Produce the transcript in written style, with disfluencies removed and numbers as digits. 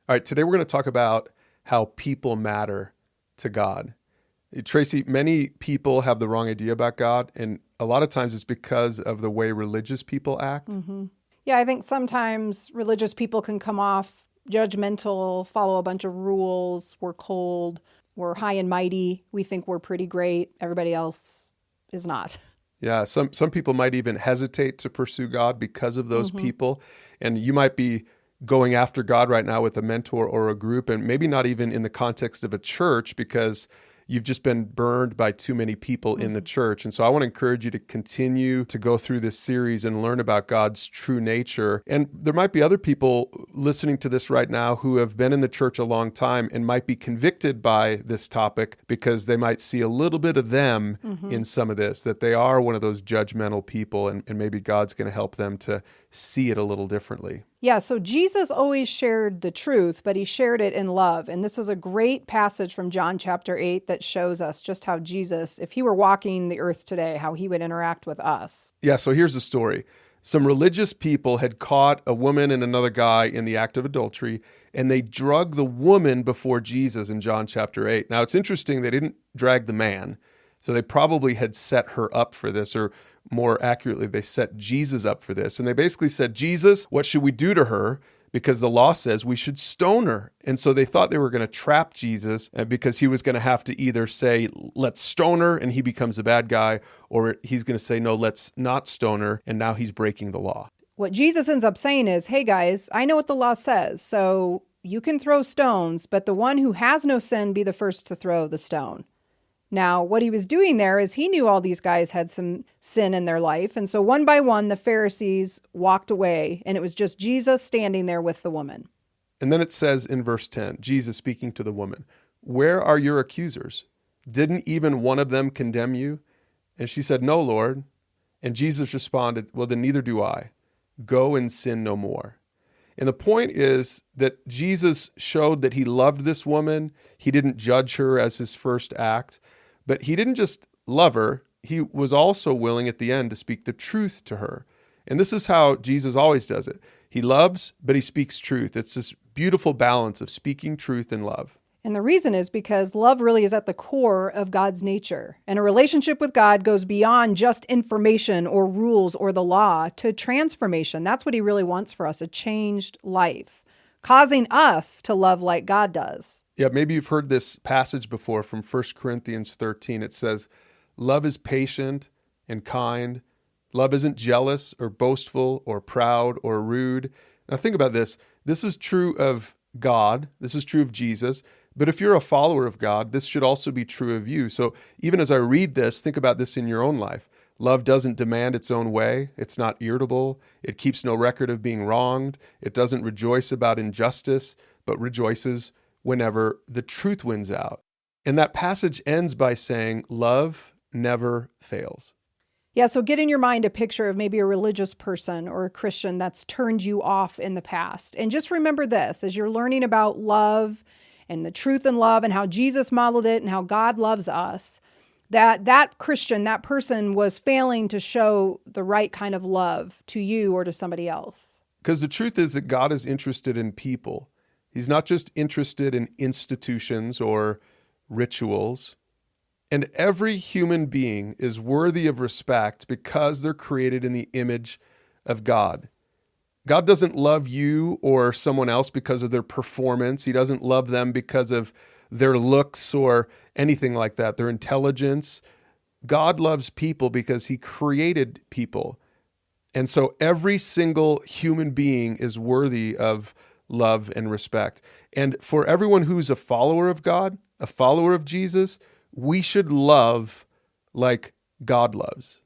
All right, today we're going to talk about how people matter to God. Tracy, many people have the wrong idea about God, and a lot of times it's because of the way religious people act. Mm-hmm. Yeah, I think sometimes religious people can come off judgmental, follow a bunch of rules. We're cold, we're high and mighty. We think we're pretty great. Everybody else is not. Yeah, some people might even hesitate to pursue God because of those people. And you might be going after God right now with a mentor or a group, and maybe not even in the context of a church because you've just been burned by too many people in the church. And so I want to encourage you to continue to go through this series and learn about God's true nature. And there might be other people listening to this right now who have been in the church a long time and might be convicted by this topic because they might see a little bit of them in some of this, that they are one of those judgmental people, and maybe God's going to help them to see it a little differently. Yeah, so Jesus always shared the truth, but he shared it in love. And this is a great passage from John chapter 8 that shows us just how Jesus, if he were walking the earth today, how he would interact with us. Yeah, so here's the story. Some religious people had caught a woman and another guy in the act of adultery, and they drug the woman before Jesus in John chapter 8. Now, it's interesting, they didn't drag the man, so they probably had set her up for this, or more accurately, they set Jesus up for this. And they basically said, Jesus, what should we do to her? Because the law says we should stone her. And so they thought they were going to trap Jesus because he was going to have to either say, let's stone her, and he becomes a bad guy, or he's going to say, no, let's not stone her, and now he's breaking the law. What Jesus ends up saying is, hey guys, I know what the law says, so you can throw stones, but the one who has no sin be the first to throw the stone. Now, what he was doing there is he knew all these guys had some sin in their life. And so one by one, the Pharisees walked away, and it was just Jesus standing there with the woman. And then it says in verse 10, Jesus speaking to the woman, where are your accusers? Didn't even one of them condemn you? And she said, no, Lord. And Jesus responded, well, then neither do I. Go and sin no more. And the point is that Jesus showed that he loved this woman. He didn't judge her as his first act, but he didn't just love her. He was also willing at the end to speak the truth to her. And this is how Jesus always does it. He loves, but he speaks truth. It's this beautiful balance of speaking truth and love. And the reason is because love really is at the core of God's nature. And a relationship with God goes beyond just information or rules or the law to transformation. That's what he really wants for us, a changed life, causing us to love like God does. Yeah, maybe you've heard this passage before from 1 Corinthians 13. It says, love is patient and kind. Love isn't jealous or boastful or proud or rude. Now think about this. This is true of God. This is true of Jesus. But if you're a follower of God, this should also be true of you. So even as I read this, think about this in your own life. Love doesn't demand its own way. It's not irritable. It keeps no record of being wronged. It doesn't rejoice about injustice, but rejoices whenever the truth wins out. And that passage ends by saying, love never fails. Yeah, so get in your mind a picture of maybe a religious person or a Christian that's turned you off in the past. And just remember this, as you're learning about love and the truth in love and how Jesus modeled it and how God loves us, that Christian, that person was failing to show the right kind of love to you or to somebody else. Because the truth is that God is interested in people. He's not just interested in institutions or rituals. And every human being is worthy of respect because they're created in the image of God. God doesn't love you or someone else because of their performance. He doesn't love them because of their looks or anything like that, their intelligence. God loves people because he created people. And so every single human being is worthy of love and respect. And for everyone who's a follower of God, a follower of Jesus, we should love like God loves.